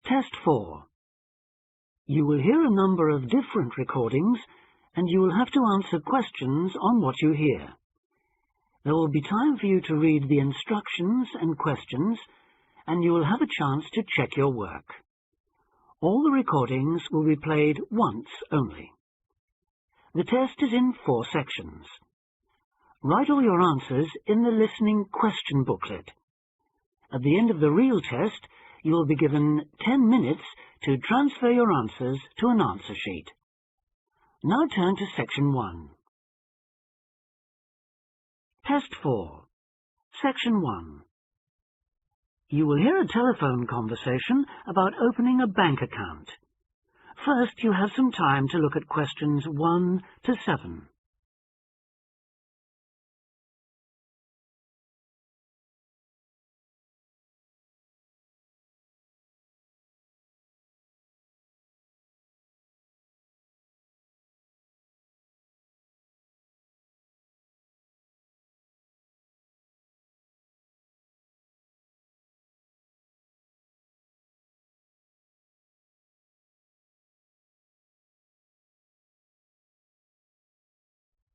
Test 4. You will hear a number of different recordings, and you will have to answer questions on what you hear. There will be time for you to read the instructions and questions, and you will have a chance to check your work. All the recordings will be played once only. The test is in 4 sections. Write all your answers in the listening question booklet. At the end of the real test, you will be given 10 minutes to transfer your answers to an answer sheet. Now turn to Section 1. Test 4. Section 1. You will hear a telephone conversation about opening a bank account. First, you have some time to look at questions 1 to 7.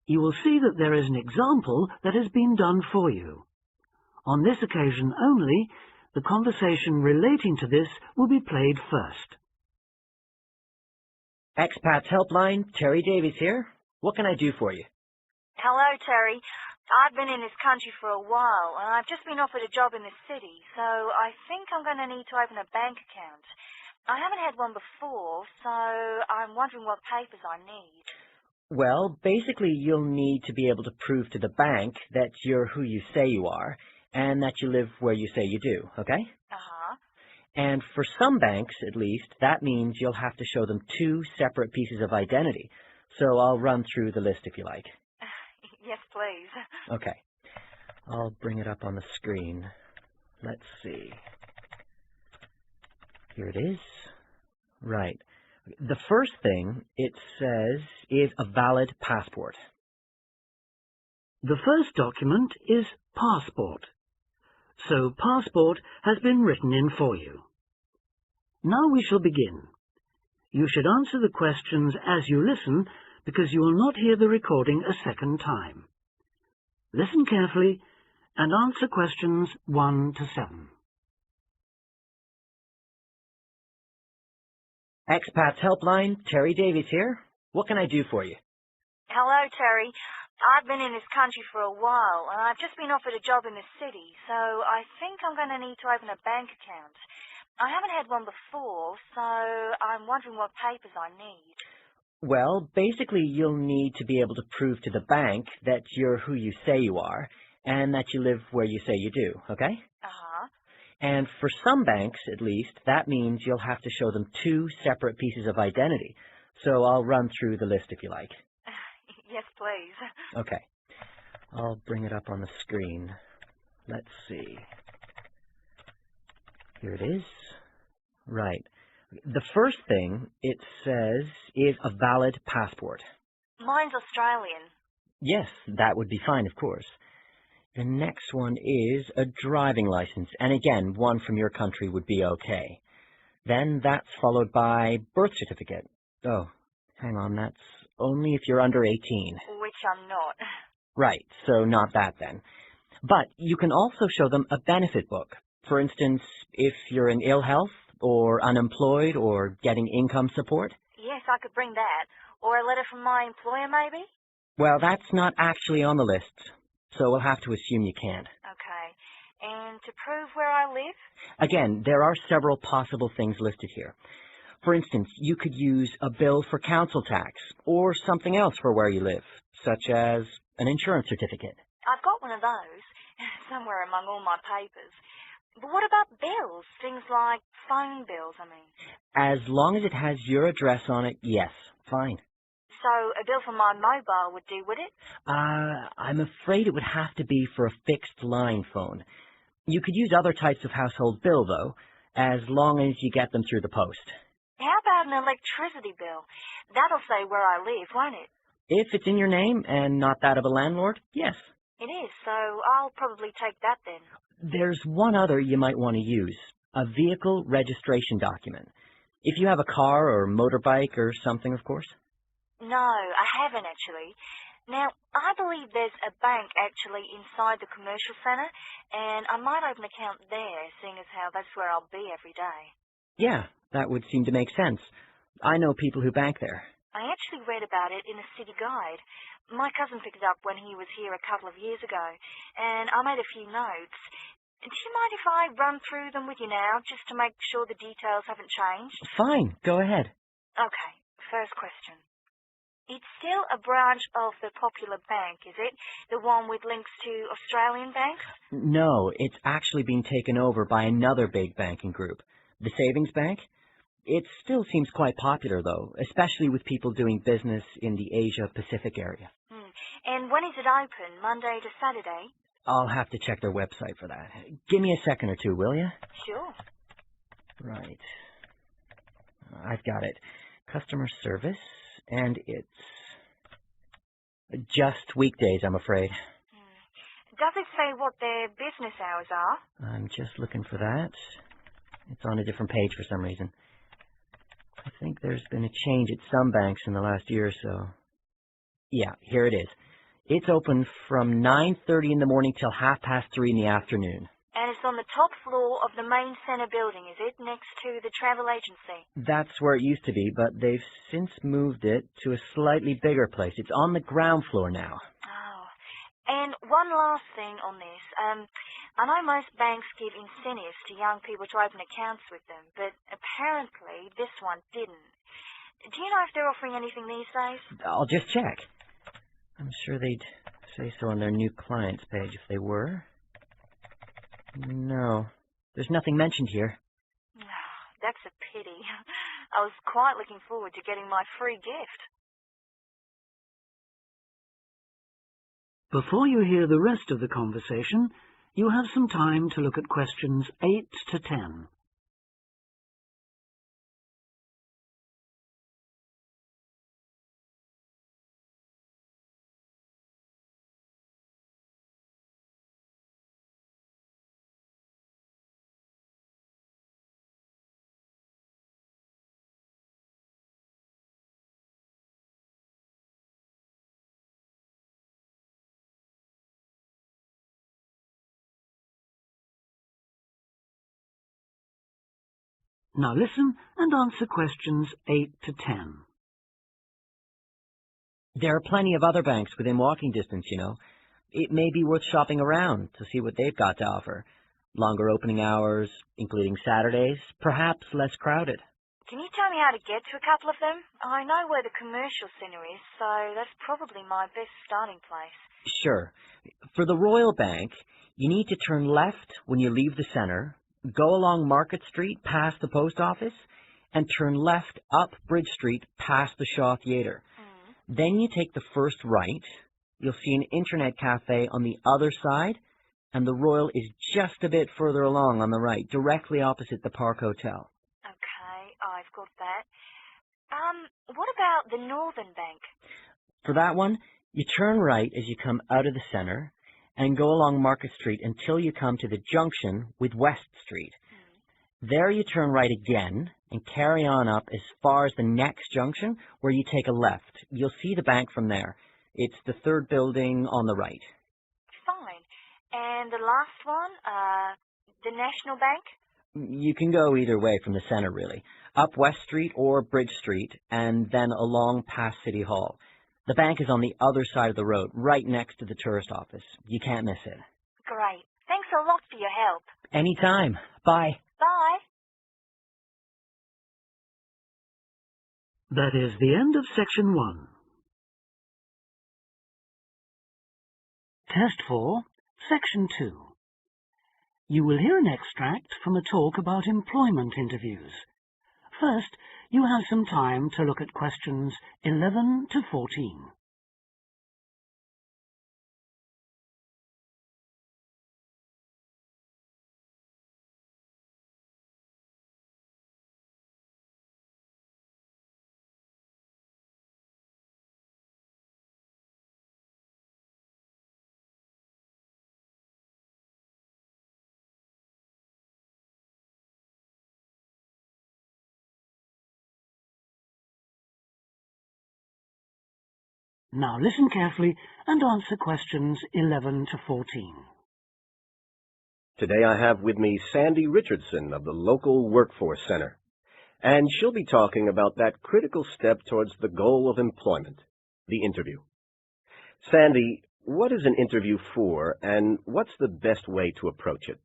You will see that there is an example that has been done for you. On this occasion only, the conversation relating to this will be played first. Expats Helpline, Terry Davies here. What can I do for you? Hello, Terry. I've been in this country for a while, and I've just been offered a job in the city, so I think I'm going to need to open a bank account. I haven't had one before, so I'm wondering what papers I need. Well, basically you'll need to be able to prove to the bank that you're who you say you are, and that you live where you say you do, okay? Uh-huh. And for some banks, at least, that means you'll have to show them 2 separate pieces of identity. So I'll run through the list if you like. Yes, please. Okay. I'll bring it up on the screen. Let's see. Here it is. Right. The first thing it says is a valid passport. The first document is passport. So passport has been written in for you. Now we shall begin. You should answer the questions as you listen, because you will not hear the recording a second time. Listen carefully and answer questions 1 to 7. Expats Helpline, Terry Davies here. What can I do for you? Hello, Terry. I've been in this country for a while, and I've just been offered a job in the city, so I think I'm going to need to open a bank account. I haven't had one before, so I'm wondering what papers I need. Well, basically you'll need to be able to prove to the bank that you're who you say you are, and that you live where you say you do, okay? Uh-huh. And for some banks, at least, that means you'll have to show them 2 separate pieces of identity. So I'll run through the list if you like. Yes, please. Okay. I'll bring it up on the screen. Let's see. Here it is. Right. The first thing it says is a valid passport. Mine's Australian. Yes, that would be fine, of course. The next one is a driving license, and again, one from your country would be okay. Then that's followed by birth certificate. Oh, hang on, that's only if you're under 18. Which I'm not. Right, so not that then. But you can also show them a benefit book. For instance, if you're in ill health, or unemployed, or getting income support. Yes, I could bring that. Or a letter from my employer, maybe? Well, that's not actually on the list, so we'll have to assume you can't. Okay. And to prove where I live? Again, there are several possible things listed here. For instance, you could use a bill for council tax, or something else for where you live, such as an insurance certificate. I've got one of those, somewhere among all my papers. But what about bills? Things like phone bills, I mean. As long as it has your address on it, yes, fine. So a bill for my mobile would do, would it? I'm afraid it would have to be for a fixed line phone. You could use other types of household bill, though, as long as you get them through the post. How about an electricity bill? That'll say where I live, won't it? If it's in your name and not that of a landlord, yes. It is, so I'll probably take that then. There's one other you might want to use. A vehicle registration document. If you have a car or motorbike or something, of course. No, I haven't actually. Now, I believe there's a bank actually inside the commercial centre, and I might open an account there, seeing as how that's where I'll be every day. Yeah, that would seem to make sense. I know people who bank there. I actually read about it in a city guide. My cousin picked it up when he was here a couple of years ago, and I made a few notes. Do you mind if I run through them with you now, just to make sure the details haven't changed? Fine, go ahead. Okay, first question. It's still a branch of the Popular Bank, is it? The one with links to Australian banks? No, it's actually being taken over by another big banking group, the Savings Bank. It still seems quite popular, though, especially with people doing business in the Asia-Pacific area. And when is it open, Monday to Saturday? I'll have to check their website for that. Give me a second or two, will you? Sure. Right. I've got it. Customer service, and it's just weekdays, I'm afraid. Does it say what their business hours are? I'm just looking for that. It's on a different page for some reason. I think there's been a change at some banks in the last year or so. Yeah, here it is. It's open from 9:30 in the morning till 3:30 in the afternoon. And it's on the top floor of the main centre building, is it, next to the travel agency? That's where it used to be, but they've since moved it to a slightly bigger place. It's on the ground floor now. Oh. And one last thing on this. I know most banks give incentives to young people to open accounts with them, but apparently this one didn't. Do you know if they're offering anything these days? I'll just check. I'm sure they'd say so on their new clients page if they were. No, there's nothing mentioned here. That's a pity. I was quite looking forward to getting my free gift. Before you hear the rest of the conversation, you have some time to look at questions 8 to 10. Now listen and answer questions 8 to 10. There are plenty of other banks within walking distance, you know. It may be worth shopping around to see what they've got to offer. Longer opening hours, including Saturdays, perhaps less crowded. Can you tell me how to get to a couple of them? I know where the commercial centre is, so that's probably my best starting place. Sure. For the Royal Bank, you need to turn left when you leave the centre, go along Market Street past the post office, and turn left up Bridge Street past the Shaw Theatre. Then you take the first right. You'll see an internet cafe on the other side, and the Royal is just a bit further along on the right, directly opposite the Park Hotel. Okay, I've got that. What about the Northern Bank? For that one, you turn right as you come out of the centre and go along Market Street until you come to the junction with West Street. There you turn right again and carry on up as far as the next junction where you take a left. You'll see the bank from there. It's the third building on the right. Fine. And the last one, the National Bank? You can go either way from the centre, really. Up West Street or Bridge Street, and then along past City Hall. The bank is on the other side of the road, right next to the tourist office. You can't miss it. Great. Thanks a lot for your help. Anytime. Bye. Bye. That is the end of section 1. Test 4, section 2. You will hear an extract from a talk about employment interviews. First, you have some time to look at questions 11 to 14. Now listen carefully and answer questions 11 to 14. Today I have with me Sandy Richardson of the local Workforce Center, and she'll be talking about that critical step towards the goal of employment, the interview. Sandy, what is an interview for, and what's the best way to approach it?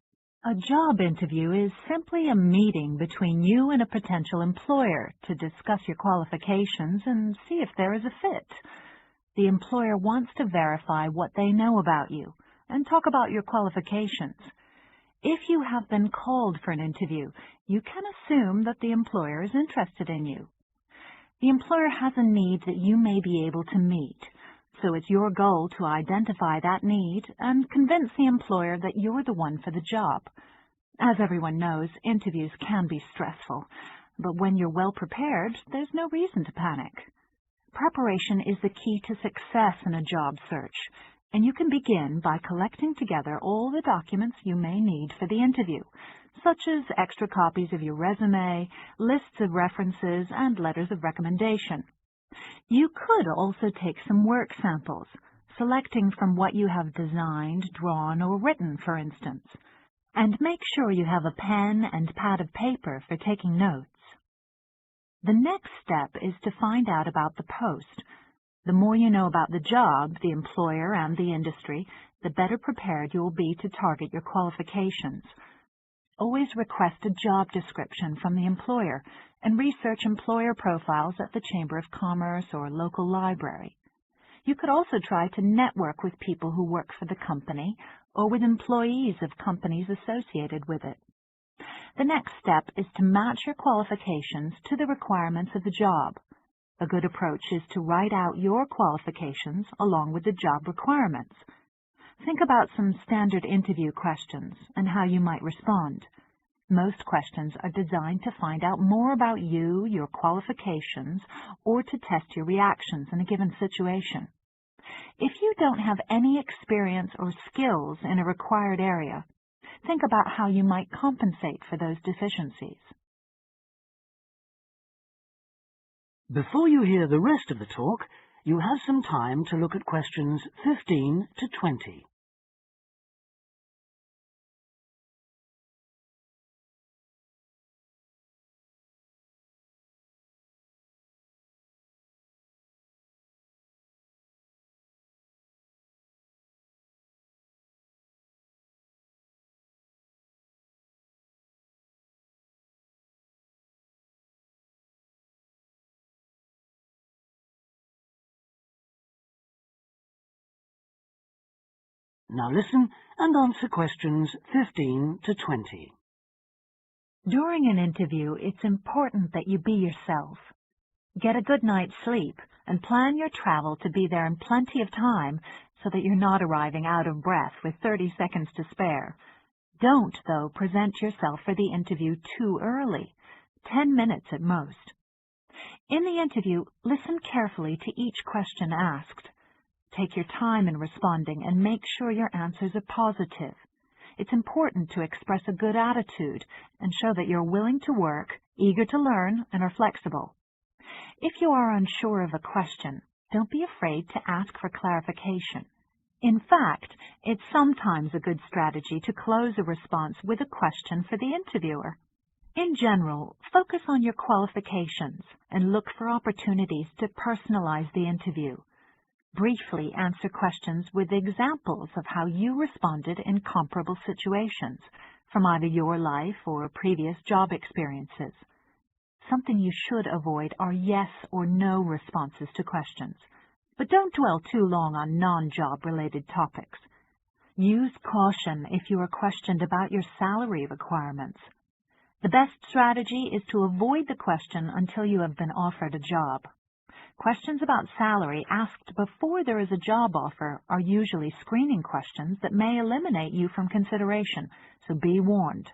A job interview is simply a meeting between you and a potential employer to discuss your qualifications and see if there is a fit. The employer wants to verify what they know about you and talk about your qualifications. If you have been called for an interview, you can assume that the employer is interested in you. The employer has a need that you may be able to meet, so it's your goal to identify that need and convince the employer that you're the one for the job. As everyone knows, interviews can be stressful, but when you're well prepared, there's no reason to panic. Preparation is the key to success in a job search, and you can begin by collecting together all the documents you may need for the interview, such as extra copies of your resume, lists of references, and letters of recommendation. You could also take some work samples, selecting from what you have designed, drawn, or written, for instance, and make sure you have a pen and pad of paper for taking notes. The next step is to find out about the post. The more you know about the job, the employer, and the industry, the better prepared you will be to target your qualifications. Always request a job description from the employer and research employer profiles at the Chamber of Commerce or local library. You could also try to network with people who work for the company or with employees of companies associated with it. The next step is to match your qualifications to the requirements of the job. A good approach is to write out your qualifications along with the job requirements. Think about some standard interview questions and how you might respond. Most questions are designed to find out more about you, your qualifications, or to test your reactions in a given situation. If you don't have any experience or skills in a required area, think about how you might compensate for those deficiencies. Before you hear the rest of the talk, you have some time to look at questions 15 to 20. Now listen and answer questions 15 to 20. During an interview, it's important that you be yourself. Get a good night's sleep and plan your travel to be there in plenty of time so that you're not arriving out of breath with 30 seconds to spare. Don't, though, present yourself for the interview too early, 10 minutes at most. In the interview, listen carefully to each question asked. Take your time in responding and make sure your answers are positive. It's important to express a good attitude and show that you're willing to work, eager to learn, and are flexible. If you are unsure of a question, don't be afraid to ask for clarification. In fact, it's sometimes a good strategy to close a response with a question for the interviewer. In general, focus on your qualifications and look for opportunities to personalize the interview. Briefly answer questions with examples of how you responded in comparable situations from either your life or previous job experiences. Something you should avoid are yes or no responses to questions, but don't dwell too long on non-job related topics. Use caution if you are questioned about your salary requirements. The best strategy is to avoid the question until you have been offered a job. Questions about salary asked before there is a job offer are usually screening questions that may eliminate you from consideration, so be warned.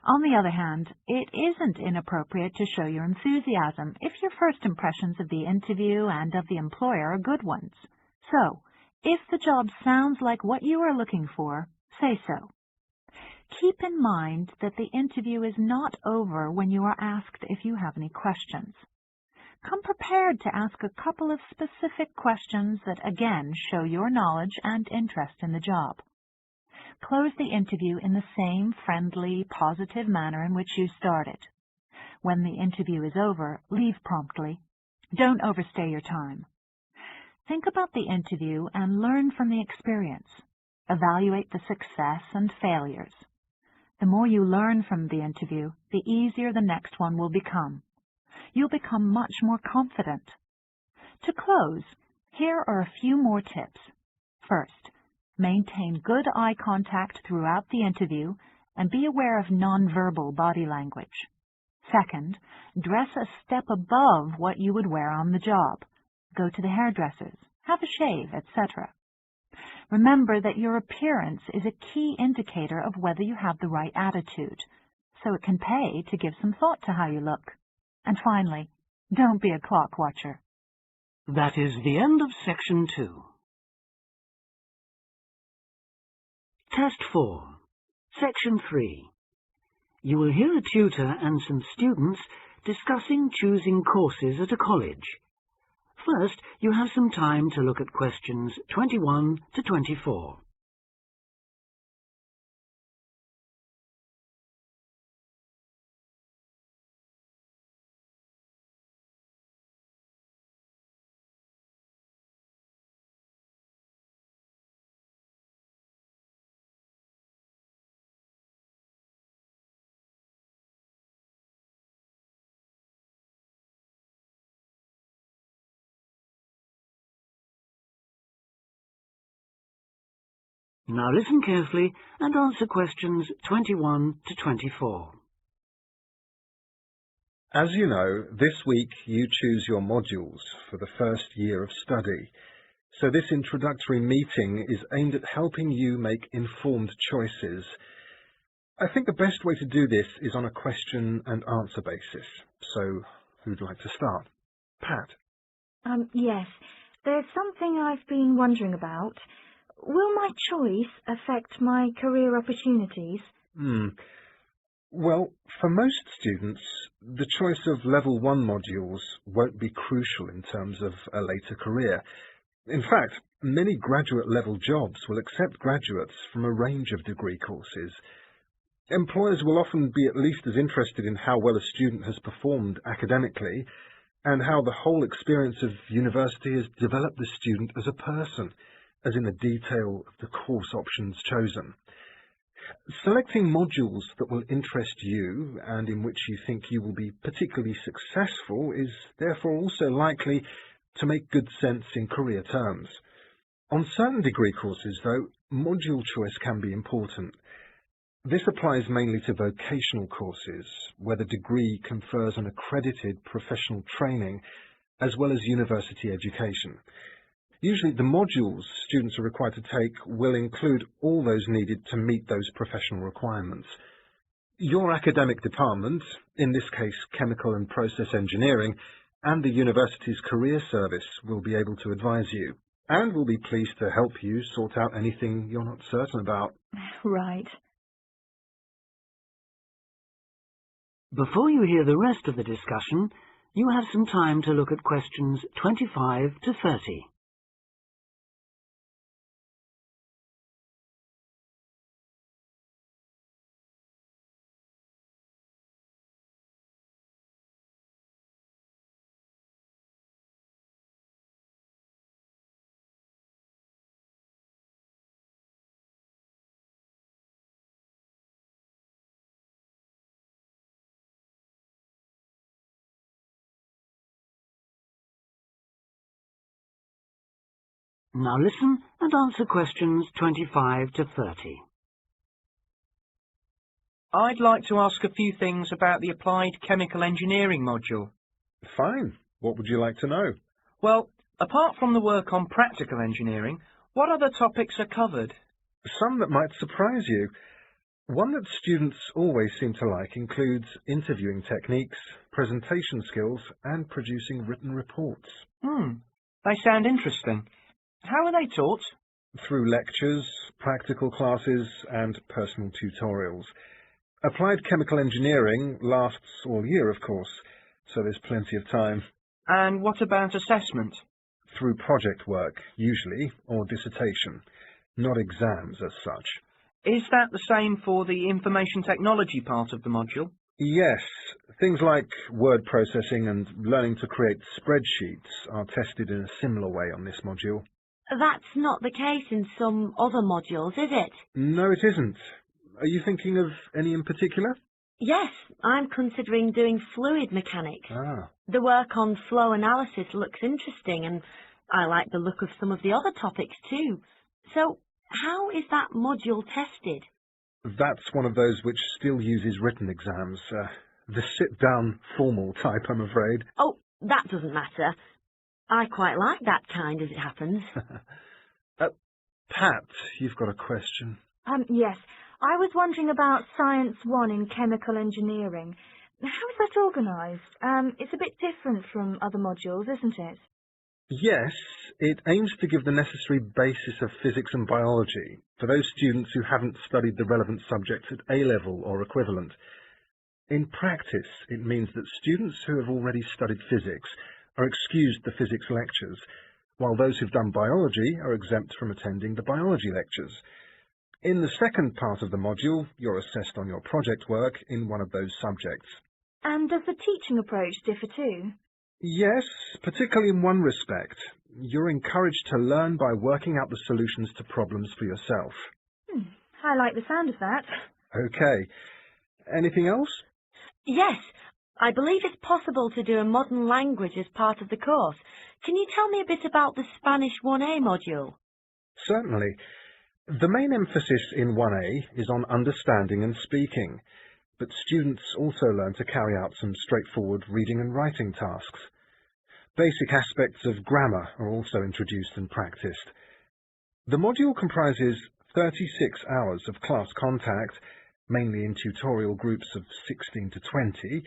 On the other hand, it isn't inappropriate to show your enthusiasm if your first impressions of the interview and of the employer are good ones. So, if the job sounds like what you are looking for, say so. Keep in mind that the interview is not over when you are asked if you have any questions. Come prepared to ask a couple of specific questions that again show your knowledge and interest in the job. Close the interview in the same friendly, positive manner in which you started. When the interview is over, leave promptly. Don't overstay your time. Think about the interview and learn from the experience. Evaluate the success and failures. The more you learn from the interview, the easier the next one will become. You'll become much more confident. To close, here are a few more tips. First, maintain good eye contact throughout the interview and be aware of nonverbal body language. Second, dress a step above what you would wear on the job. Go to the hairdressers, have a shave, etc. Remember that your appearance is a key indicator of whether you have the right attitude, so it can pay to give some thought to how you look. And finally, don't be a clock watcher. That is the end of Section 2. Test 4. Section 3. You will hear a tutor and some students discussing choosing courses at a college. First, you have some time to look at questions 21 to 24. Now listen carefully and answer questions 21 to 24. As you know, this week you choose your modules for the first year of study. So this introductory meeting is aimed at helping you make informed choices. I think the best way to do this is on a question and answer basis. So who'd like to start? Pat. Yes. There's something I've been wondering about. Will my choice affect my career opportunities? Well, for most students, the choice of Level 1 modules won't be crucial in terms of a later career. In fact, many graduate-level jobs will accept graduates from a range of degree courses. Employers will often be at least as interested in how well a student has performed academically and how the whole experience of university has developed the student as a person, as in the detail of the course options chosen. Selecting modules that will interest you and in which you think you will be particularly successful is therefore also likely to make good sense in career terms. On certain degree courses, though, module choice can be important. This applies mainly to vocational courses, where the degree confers an accredited professional training as well as university education. Usually the modules students are required to take will include all those needed to meet those professional requirements. Your academic department, in this case chemical and process engineering, and the university's career service will be able to advise you, and will be pleased to help you sort out anything you're not certain about. Right. Before you hear the rest of the discussion, you have some time to look at questions 25 to 30. Now listen and answer questions 25 to 30. I'd like to ask a few things about the Applied Chemical Engineering module. Fine. What would you like to know? Well, apart from the work on practical engineering, what other topics are covered? Some that might surprise you. One that students always seem to like includes interviewing techniques, presentation skills, and producing written reports. They sound interesting. How are they taught? Through lectures, practical classes, and personal tutorials. Applied chemical engineering lasts all year, of course, so there's plenty of time. And what about assessment? Through project work, usually, or dissertation, not exams as such. Is that the same for the information technology part of the module? Yes, things like word processing and learning to create spreadsheets are tested in a similar way on this module. That's not the case in some other modules, is it? No, it isn't. Are you thinking of any in particular? Yes, I'm considering doing fluid mechanics. Ah. The work on flow analysis looks interesting, and I like the look of some of the other topics too. So, how is that module tested? That's one of those which still uses written exams. The sit-down, formal type, I'm afraid. Oh, that doesn't matter. I quite like that kind, as it happens. Pat, you've got a question. Yes. I was wondering about Science 1 in chemical engineering. How is that organised? It's a bit different from other modules, isn't it? Yes, it aims to give the necessary basis of physics and biology for those students who haven't studied the relevant subjects at A-level or equivalent. In practice, it means that students who have already studied physics are excused the physics lectures, while those who've done biology are exempt from attending the biology lectures. In the second part of the module, you're assessed on your project work in one of those subjects. And does the teaching approach differ too? Yes, particularly in one respect. You're encouraged to learn by working out the solutions to problems for yourself. I like the sound of that. Okay. Anything else? Yes, I believe it's possible to do a modern language as part of the course. Can you tell me a bit about the Spanish 1A module? Certainly. The main emphasis in 1A is on understanding and speaking, but students also learn to carry out some straightforward reading and writing tasks. Basic aspects of grammar are also introduced and practiced. The module comprises 36 hours of class contact, mainly in tutorial groups of 16 to 20,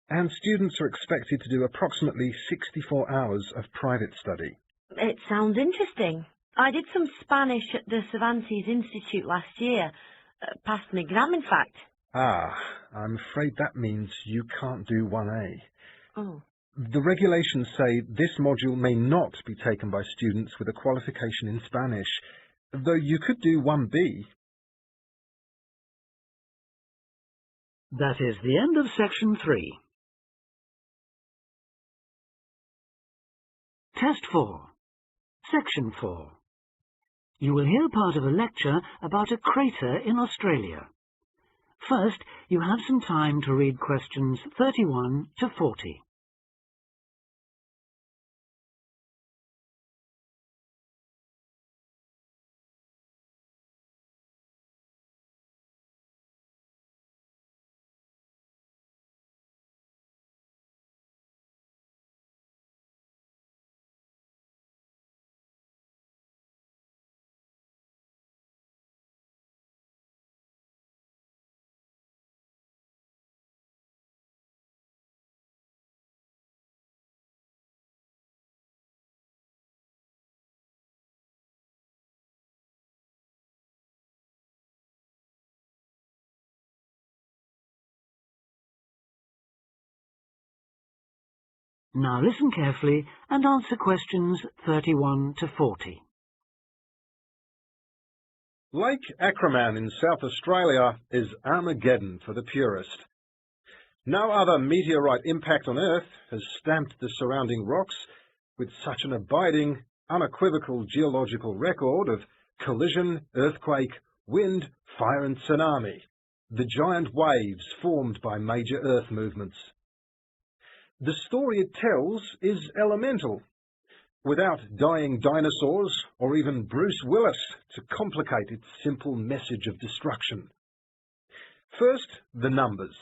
and students are expected to do approximately 64 hours of private study. It sounds interesting. I did some Spanish at the Cervantes Institute last year. Passed an exam, in fact. Ah, I'm afraid that means you can't do 1A. Oh. The regulations say this module may not be taken by students with a qualification in Spanish, though you could do 1B. That is the end of section 3. Test 4. Section 4. You will hear part of a lecture about a crater in Australia. First, you have some time to read questions 31 to 40. Now listen carefully and answer questions 31 to 40. Lake Acraman in South Australia is Armageddon for the purist. No other meteorite impact on Earth has stamped the surrounding rocks with such an abiding, unequivocal geological record of collision, earthquake, wind, fire and tsunami, the giant waves formed by major Earth movements. The story it tells is elemental, without dying dinosaurs or even Bruce Willis to complicate its simple message of destruction. First, the numbers.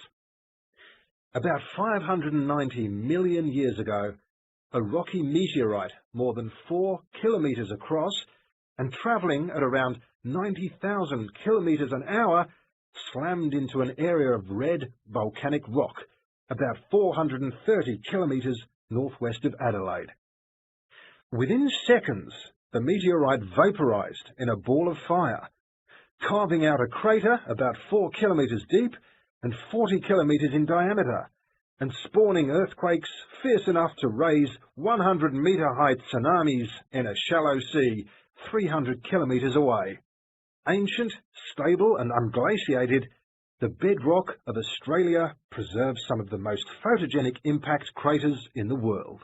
About 590 million years ago, a rocky meteorite more than 4 kilometres across and travelling at around 90,000 kilometres an hour slammed into an area of red volcanic rock about 430 kilometres northwest of Adelaide. Within seconds, the meteorite vaporised in a ball of fire, carving out a crater about 4 kilometres deep and 40 kilometres in diameter, and spawning earthquakes fierce enough to raise 100-metre-height tsunamis in a shallow sea 300 kilometres away. Ancient, stable and unglaciated, the bedrock of Australia preserves some of the most photogenic impact craters in the world.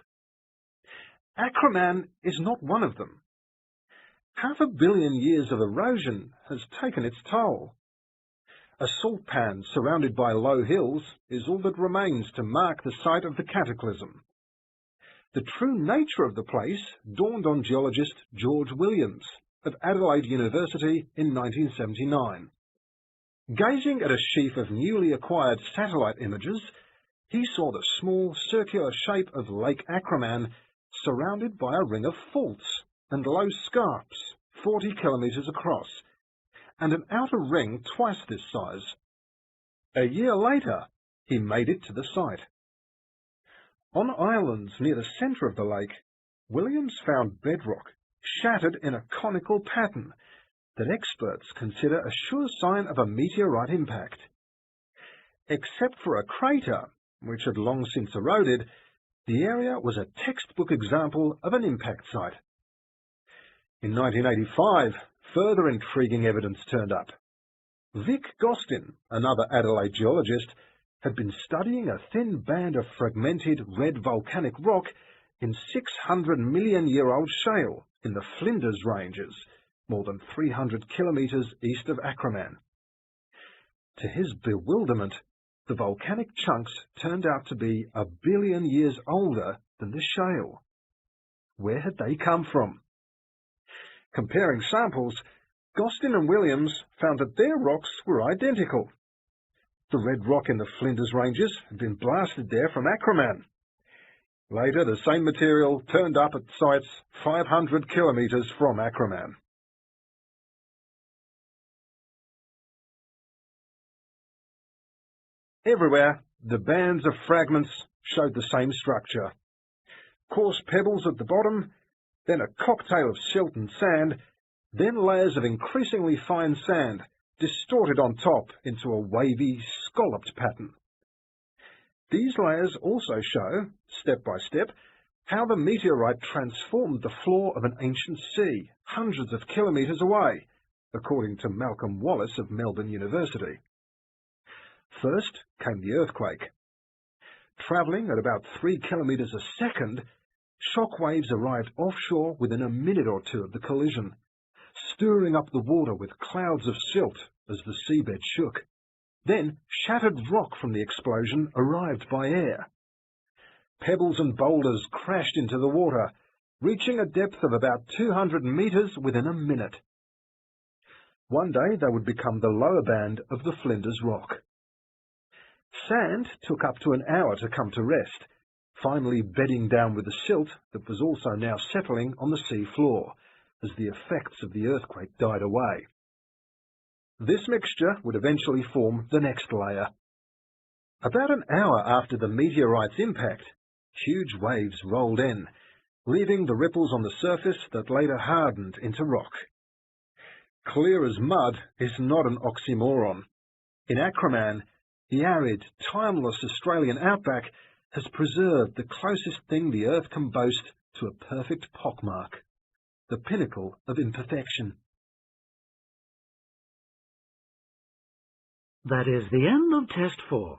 Acraman is not one of them. 500 million years of erosion has taken its toll. A salt pan surrounded by low hills is all that remains to mark the site of the cataclysm. The true nature of the place dawned on geologist George Williams of Adelaide University in 1979. Gazing at a sheaf of newly acquired satellite images, he saw the small circular shape of Lake Acraman surrounded by a ring of faults and low scarps 40 kilometres across, and an outer ring twice this size. A year later, he made it to the site. On islands near the centre of the lake, Williams found bedrock shattered in a conical pattern that experts consider a sure sign of a meteorite impact. Except for a crater, which had long since eroded, the area was a textbook example of an impact site. In 1985, further intriguing evidence turned up. Vic Gostin, another Adelaide geologist, had been studying a thin band of fragmented red volcanic rock in 600-million-year-old shale in the Flinders Ranges, more than 300 kilometres east of Acraman. To his bewilderment, the volcanic chunks turned out to be 1 billion years older than the shale. Where had they come from? Comparing samples, Gostin and Williams found that their rocks were identical. The red rock in the Flinders Ranges had been blasted there from Acraman. Later, the same material turned up at sites 500 kilometres from Acraman. Everywhere, the bands of fragments showed the same structure. Coarse pebbles at the bottom, then a cocktail of silt and sand, then layers of increasingly fine sand, distorted on top into a wavy, scalloped pattern. These layers also show, step by step, how the meteorite transformed the floor of an ancient sea, hundreds of kilometres away, according to Malcolm Wallace of Melbourne University. First came the earthquake. Travelling at about 3 kilometres a second, shock waves arrived offshore within a minute or two of the collision, stirring up the water with clouds of silt as the seabed shook. Then shattered rock from the explosion arrived by air. Pebbles and boulders crashed into the water, reaching a depth of about 200 metres within a minute. One day they would become the lower band of the Flinders Rock. Sand took up to an hour to come to rest, finally bedding down with the silt that was also now settling on the sea floor, as the effects of the earthquake died away. This mixture would eventually form the next layer. About an hour after the meteorite's impact, huge waves rolled in, leaving the ripples on the surface that later hardened into rock. Clear as mud is not an oxymoron. In Acraman, the arid, timeless Australian outback has preserved the closest thing the Earth can boast to a perfect pockmark, the pinnacle of imperfection. That is the end of Test 4.